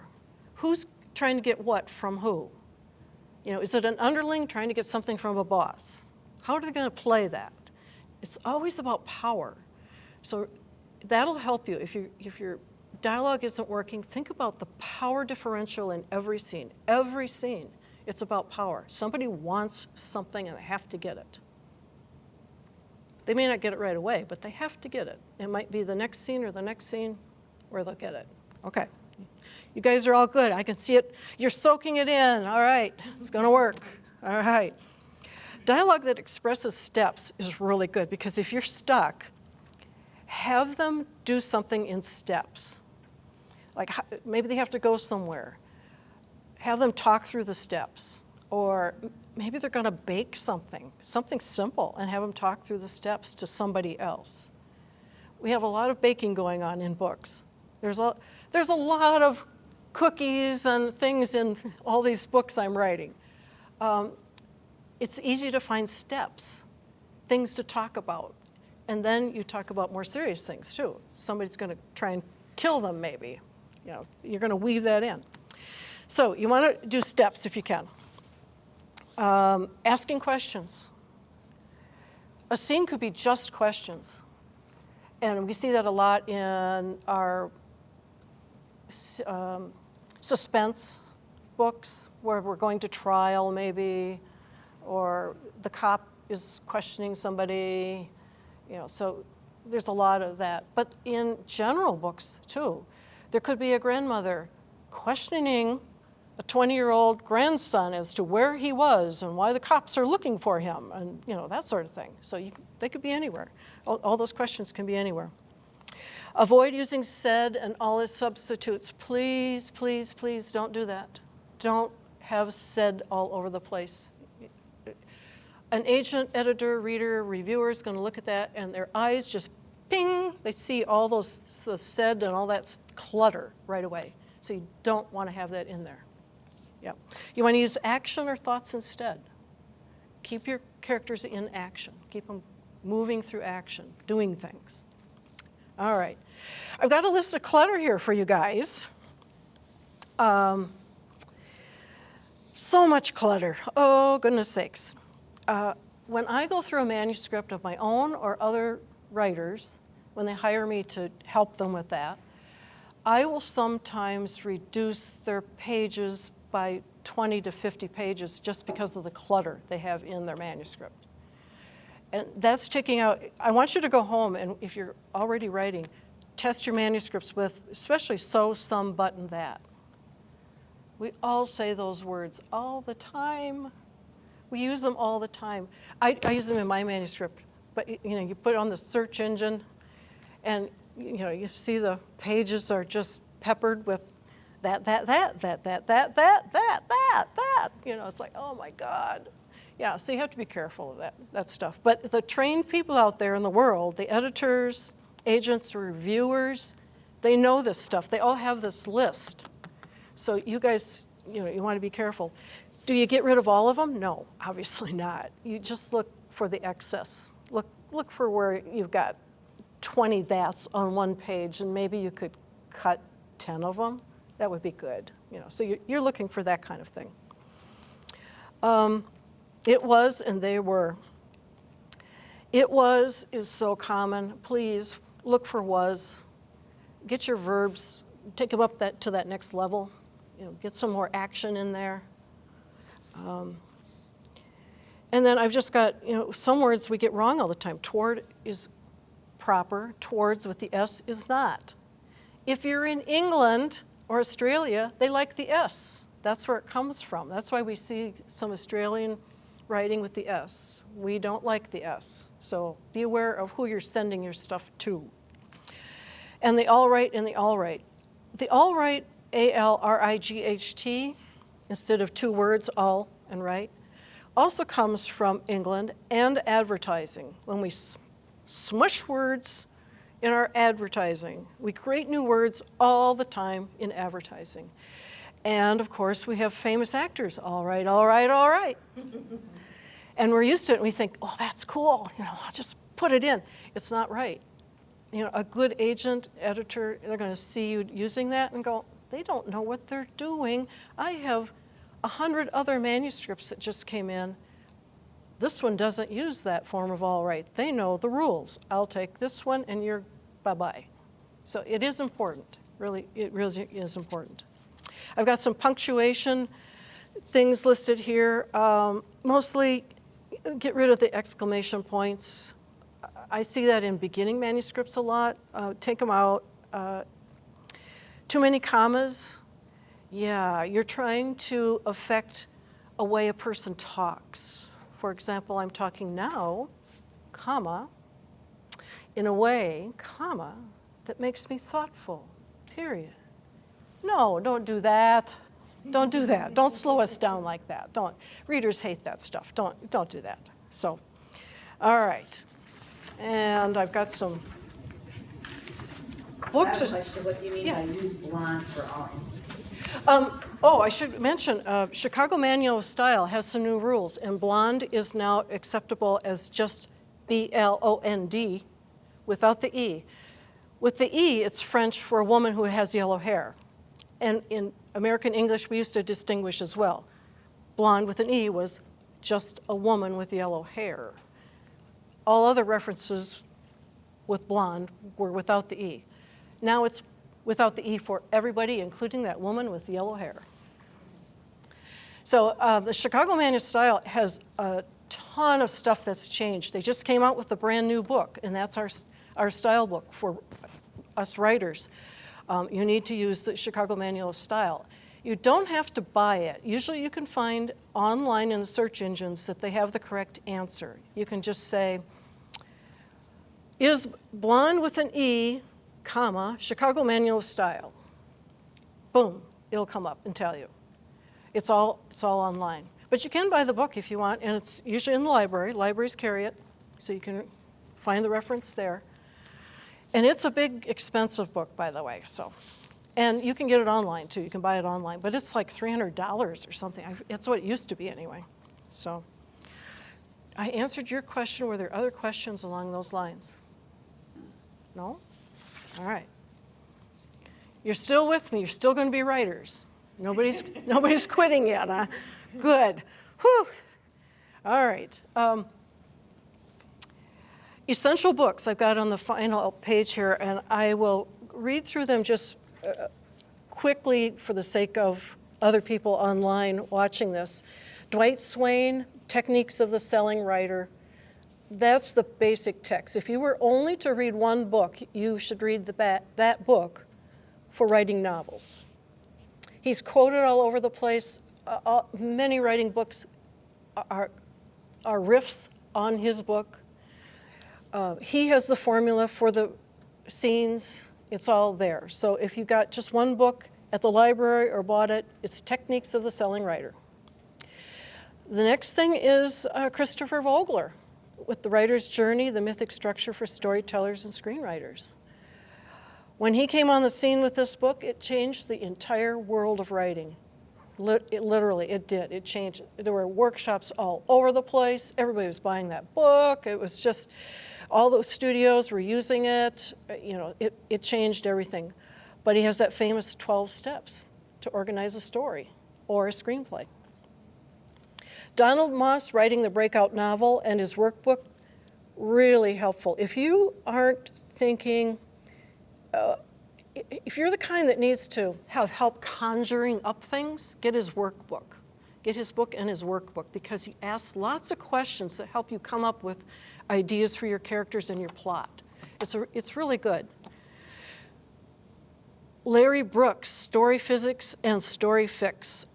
Who's trying to get what from who? Is it an underling trying to get something from a boss? How are they going to play that? It's always about power. So that'll help you. If your dialogue isn't working, think about the power differential in every scene. Every scene, it's about power. Somebody wants something and they have to get it. They may not get it right away, but they have to get it. It might be the next scene or the next scene where they'll get it. Okay. You guys are all good. I can see it. You're soaking it in. All right. It's going to work. All right. Dialogue that expresses steps is really good, because if you're stuck, have them do something in steps. Like maybe they have to go somewhere. Have them talk through the steps. Or maybe they're going to bake something simple, and have them talk through the steps to somebody else. We have a lot of baking going on in books. There's a lot of cookies and things in all these books I'm writing. It's easy to find steps, things to talk about. And then you talk about more serious things too. Somebody's going to try and kill them maybe. You're going to weave that in. So you want to do steps if you can. Asking questions. A scene could be just questions. And we see that a lot in our suspense books, where we're going to trial maybe, or the cop is questioning somebody, so there's a lot of that. But in general books too, there could be a grandmother questioning a 20-year-old grandson as to where he was and why the cops are looking for him, and that sort of thing. So they could be anywhere. All those questions can be anywhere. Avoid using said and all its substitutes. Please, please, please don't do that. Don't have said all over the place. An agent, editor, reader, reviewer is going to look at that, and their eyes just ping. They see all the said and all that clutter right away. So you don't want to have that in there. Yeah. You want to use action or thoughts instead. Keep your characters in action. Keep them moving through action, doing things. All right. I've got a list of clutter here for you guys. So much clutter. Oh, goodness sakes. When I go through a manuscript of my own or other writers, when they hire me to help them with that, I will sometimes reduce their pages by 20 to 50 pages just because of the clutter they have in their manuscript. And that's taking out, I want you to go home and if you're already writing, test your manuscripts with especially so, some, but, and that. We all say those words all the time. We use them all the time. I use them in my manuscript, but you put it on the search engine and you see the pages are just peppered with that. It's like, oh my God. Yeah, so you have to be careful of that stuff. But the trained people out there in the world, the editors, agents, reviewers, they know this stuff. They all have this list. So you guys, you want to be careful. Do you get rid of all of them? No, obviously not. You just look for the excess. Look for where you've got 20 that's on one page, and maybe you could cut 10 of them. That would be good. So you're looking for that kind of thing. It was and they were. It was is so common. Please look for was. Get your verbs, take them up to that next level. Get some more action in there. And then I've just got, some words we get wrong all the time. Toward is proper, towards with the S is not. If you're in England or Australia, they like the S. That's where it comes from. That's why we see some Australian writing with the S. We don't like the S. So be aware of who you're sending your stuff to. And the all right and the all right. The all right, A-L-R-I-G-H-T, instead of two words, all and right, also comes from England and advertising. When we smush words in our advertising, we create new words all the time in advertising. And of course, we have famous actors, all right, all right, all right. And we're used to it and we think, oh, that's cool, I'll just put it in. It's not right. A good agent, editor, they're going to see you using that and go, they don't know what they're doing. I have 100 other manuscripts that just came in. This one doesn't use that form of all right. They know the rules. I'll take this one and you're bye-bye. So it is important. Really, it really is important. I've got some punctuation things listed here. Mostly get rid of the exclamation points. I see that in beginning manuscripts a lot. Take them out. Too many commas. Yeah, you're trying to affect a way a person talks. For example, I'm talking now, comma, in a way, comma, that makes me thoughtful, period. No, don't do that. Don't do that. Don't slow us down like that. Don't. Readers hate that stuff. Don't do that. So, all right. And I've got some books. I have a question. What do you mean by use blonde for all instances? I should mention, Chicago Manual of Style has some new rules, and blonde is now acceptable as just B-L-O-N-D without the E. With the E, it's French for a woman who has yellow hair. And in American English, we used to distinguish as well. Blonde with an E was just a woman with yellow hair. All other references with blonde were without the E. Now it's without the E for everybody, including that woman with yellow hair. So the Chicago Manual of Style has a ton of stuff that's changed. They just came out with a brand new book, and that's our style book for us writers. You need to use the Chicago Manual of Style. You don't have to buy it. Usually you can find online in the search engines that they have the correct answer. You can just say, is blonde with an E, comma, Chicago Manual of Style. Boom, it'll come up and tell you. It's all online. But you can buy the book if you want, and it's usually in the library. Libraries carry it, so you can find the reference there. And it's a big, expensive book, by the way. And you can get it online, too. You can buy it online. But it's like $300 or something. It's what it used to be, anyway. So I answered your question. Were there other questions along those lines? No? All right. You're still with me. You're still going to be writers. Nobody's quitting yet, huh? Good. Whew. All right. Essential books I've got on the final page here, and I will read through them just quickly for the sake of other people online watching this. Dwight Swain, Techniques of the Selling Writer. That's the basic text. If you were only to read one book, you should read that book for writing novels. He's quoted all over the place. Many writing books are riffs on his book. He has the formula for the scenes. It's all there. So if you got just one book at the library or bought it, it's Techniques of the Selling Writer. The next thing is Christopher Vogler with The Writer's Journey, The Mythic Structure for Storytellers and Screenwriters. When he came on the scene with this book, it changed the entire world of writing. Literally, it did. It changed. There were workshops all over the place. Everybody was buying that book. It was just, all those studios were using it. You know, it changed everything. But he has that famous 12 steps to organize a story or a screenplay. Donald Moss writing the breakout novel and his workbook, really helpful. If you aren't thinking, if you're the kind that needs to have help conjuring up things, get his workbook. Get his book and his workbook, because he asks lots of questions that help you come up with ideas for your characters and your plot. It's really good. Larry Brooks, Story Physics and Story Fix.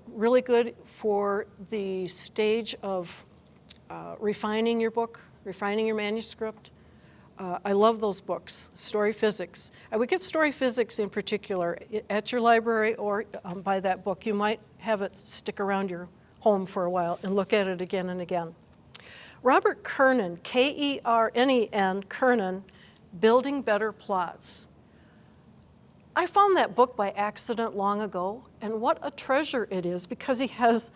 Really good for the stage of refining your book, refining your manuscript. I love those books, Story Physics. I would get Story Physics in particular at your library or buy that book. You might have it stick around your home for a while and look at it again and again. Robert Kernan, K-E-R-N-E-N, Kernan, Building Better Plots. I found that book by accident long ago, and what a treasure it is, because he has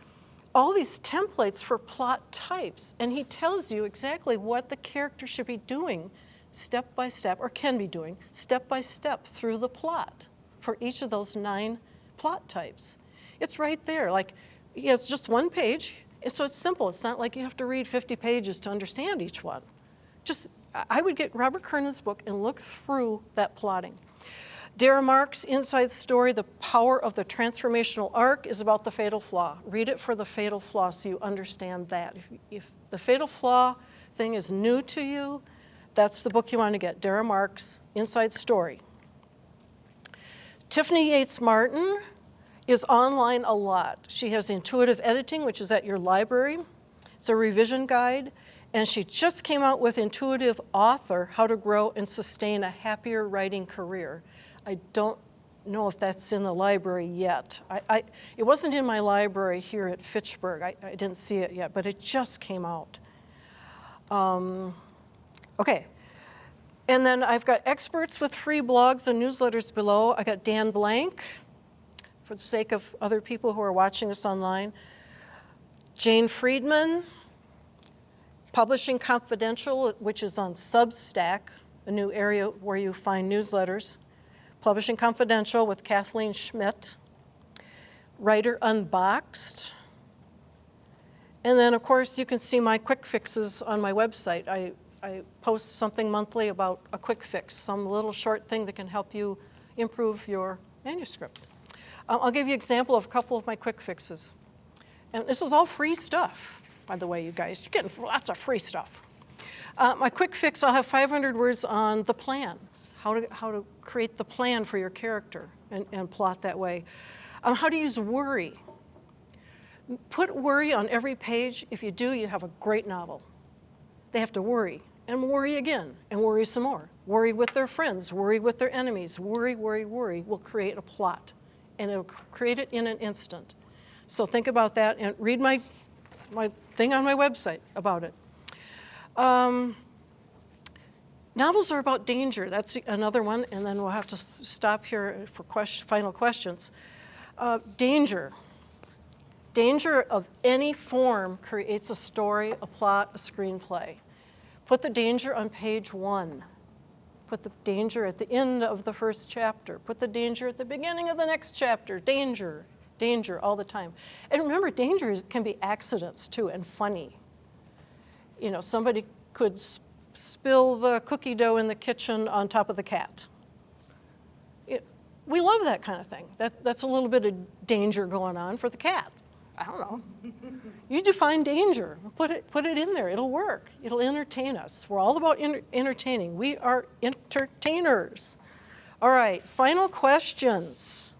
all these templates for plot types, and he tells you exactly what the character should be doing step by step, or can be doing step by step through the plot for each of those 9 plot types. It's right there. Like, he has just one page, so it's simple. It's not like you have to read 50 pages to understand each one. I would get Robert Kernan's book and look through that plotting. Dara Marks' Inside Story, The Power of the Transformational Arc, is about the fatal flaw. Read it for the fatal flaw so you understand that. If the fatal flaw thing is new to you, that's the book you want to get, Dara Marks' Inside Story. Tiffany Yates Martin is online a lot. She has Intuitive Editing, which is at your library. It's a revision guide. And she just came out with Intuitive Author, How to Grow and Sustain a Happier Writing Career. I don't know if that's in the library yet. It wasn't in my library here at Fitchburg. I didn't see it yet, but it just came out. Okay. And then I've got experts with free blogs and newsletters below. I got Dan Blank, for the sake of other people who are watching us online. Jane Friedman, Publishing Confidential, which is on Substack, a new area where you find newsletters. Publishing Confidential with Kathleen Schmidt. Writer Unboxed. And then, of course, you can see my quick fixes on my website. I post something monthly about a quick fix, some little short thing that can help you improve your manuscript. I'll give you an example of a couple of my quick fixes. And this is all free stuff, by the way, you guys. You're getting lots of free stuff. My quick fix, I'll have 500 words on the plan, how to create the plan for your character and plot that way. How to use worry. Put worry on every page. If you do, you have a great novel. They have to worry, and worry again, and worry some more. Worry with their friends, worry with their enemies. Worry, worry, worry will create a plot, and it'll create it in an instant. So think about that, and read my thing on my website about it. Novels are about danger. That's another one, and then we'll have to stop here for final questions. Danger. Danger of any form creates a story, a plot, a screenplay. Put the danger on page 1. Put the danger at the end of the first chapter. Put the danger at the beginning of the next chapter. Danger, danger all the time. And remember, danger can be accidents too, and funny. You know, somebody could spill the cookie dough in the kitchen on top of the cat. We love that kind of thing. That's a little bit of danger going on for the cat. I don't know. You define danger. Put it in there. It'll work. It'll entertain us. We're all about entertaining. We are entertainers. All right, final questions.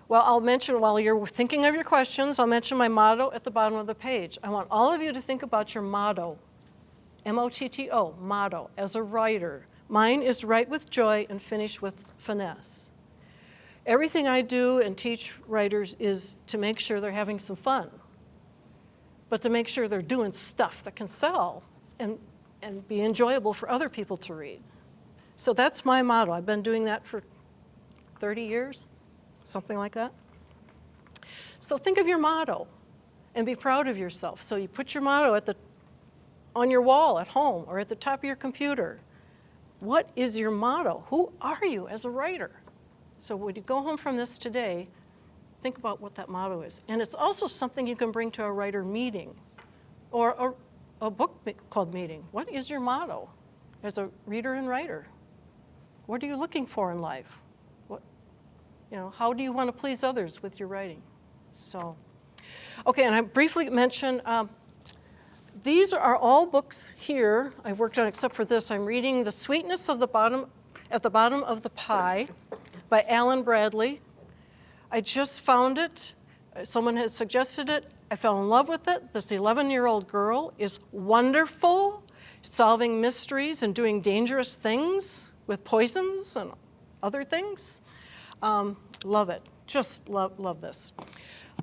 Well, I'll mention, while you're thinking of your questions, I'll mention my motto at the bottom of the page. I want all of you to think about your motto, M-O-T-T-O, motto, as a writer. Mine is write with joy and finish with finesse. Everything I do and teach writers is to make sure they're having some fun, but to make sure they're doing stuff that can sell and be enjoyable for other people to read. So that's my motto. I've been doing that for 30 years, something like that. So think of your motto and be proud of yourself. So you put your motto on your wall at home or at the top of your computer. What is your motto? Who are you as a writer? So when you go home from this today, think about what that motto is. And it's also something you can bring to a writer meeting or a book club meeting. What is your motto as a reader and writer? What are you looking for in life? How do you want to please others with your writing? So, okay, and I briefly mentioned, these are all books here I've worked on, except for this. I'm reading The Sweetness of the Bottom, at the Bottom of the Pie by Alan Bradley. I just found it. Someone had suggested it. I fell in love with it. This 11-year-old girl is wonderful, solving mysteries and doing dangerous things with poisons and other things. Love it. Just love this.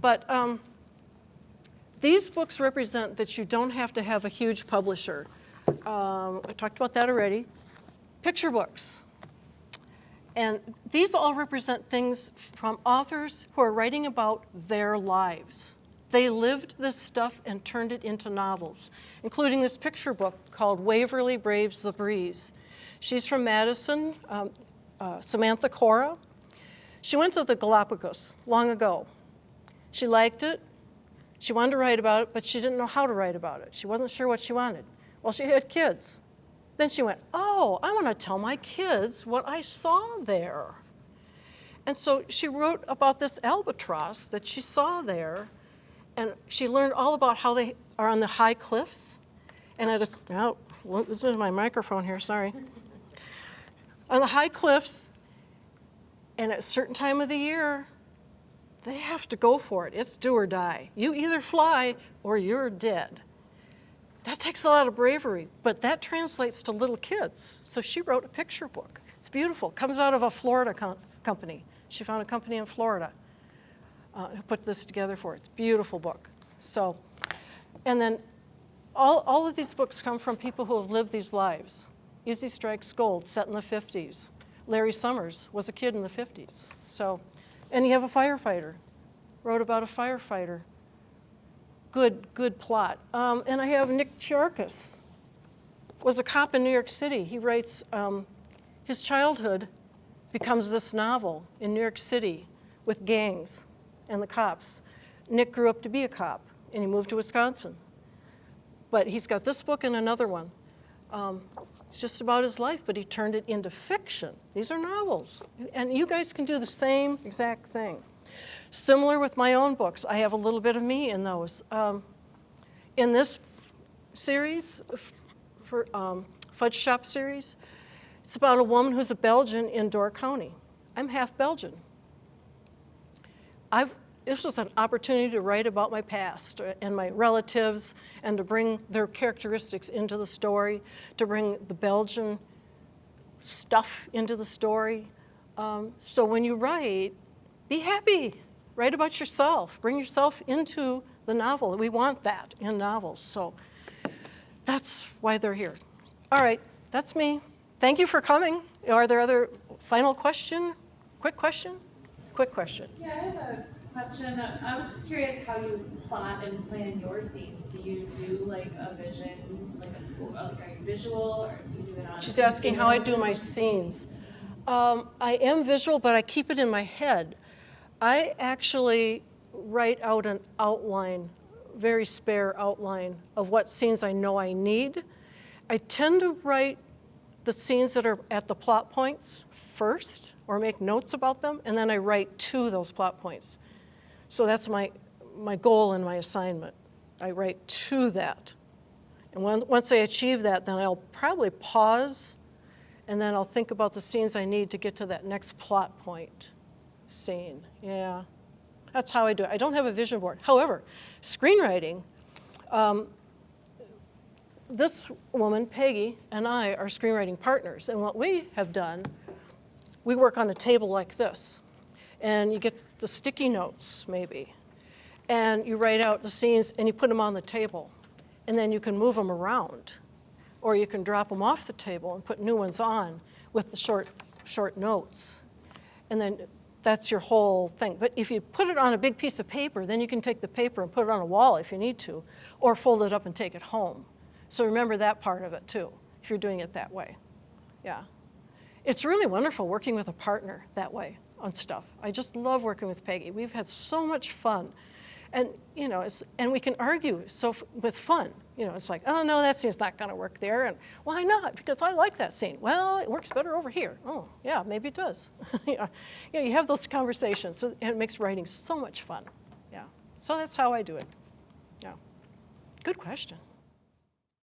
But these books represent that you don't have to have a huge publisher. I talked about that already. Picture books. And these all represent things from authors who are writing about their lives. They lived this stuff and turned it into novels, including this picture book called Waverly Braves the Breeze. She's from Madison, Samantha Cora. She went to the Galapagos long ago. She liked it. She wanted to write about it, but she didn't know how to write about it. She wasn't sure what she wanted. Well, she had kids. Then she went, oh, I want to tell my kids what I saw there. And so she wrote about this albatross that she saw there, and she learned all about how they are on the high cliffs. And this is my microphone here, sorry. On the high cliffs, and at a certain time of the year, they have to go for it. It's do or die. You either fly or you're dead. That takes a lot of bravery, but that translates to little kids. So she wrote a picture book. It's beautiful. It comes out of a Florida company. She found a company in Florida who put this together for her. It's a beautiful book. So, and then all of these books come from people who have lived these lives. Easy Strikes Gold, set in the 50s. Larry Summers was a kid in the 50s. So, and you have a firefighter, wrote about a firefighter. Good plot. And I have Nick Chiarkis, was a cop in New York City. He writes, his childhood becomes this novel in New York City with gangs and the cops. Nick grew up to be a cop, and he moved to Wisconsin. But he's got this book and another one. It's just about his life, but he turned it into fiction. These are novels. And you guys can do the same exact thing. Similar with my own books. I have a little bit of me in those. In this series, for Fudge Shop series, it's about a woman who's a Belgian in Door County. I'm half Belgian. This was an opportunity to write about my past and my relatives and to bring their characteristics into the story, to bring the Belgian stuff into the story. So when you write, be happy. Write about yourself. Bring yourself into the novel. We want that in novels. So that's why they're here. All right, that's me. Thank you for coming. Are there other final question? Quick question? Quick question. Yeah, I have a question. I was just curious how you plot and plan your scenes. Do you do like a vision, are you visual, or do you do it on? She's asking how I do my scenes. I am visual, but I keep it in my head. I actually write out an outline, very spare outline of what scenes I know I need. I tend to write the scenes that are at the plot points first, or make notes about them, and then I write to those plot points. So that's my goal and my assignment. I write to that. And once I achieve that, then I'll probably pause, and then I'll think about the scenes I need to get to that next plot point scene. Yeah, that's how I do it. I don't have a vision board. However, screenwriting, this woman, Peggy, and I are screenwriting partners. And what we have done, we work on a table like this. And you get the sticky notes, maybe. And you write out the scenes, and you put them on the table. And then you can move them around. Or you can drop them off the table and put new ones on with the short notes. And then that's your whole thing. But if you put it on a big piece of paper, then you can take the paper and put it on a wall if you need to, or fold it up and take it home. So remember that part of it too, if you're doing it that way. Yeah. It's really wonderful working with a partner that way on stuff. I just love working with Peggy. We've had so much fun. And, you know, and we can argue with fun. You know, it's like, oh, no, that scene's not going to work there. And why not? Because I like that scene. Well, it works better over here. Oh, yeah, maybe it does. You have those conversations, and it makes writing so much fun. Yeah. So that's how I do it. Yeah. Good question.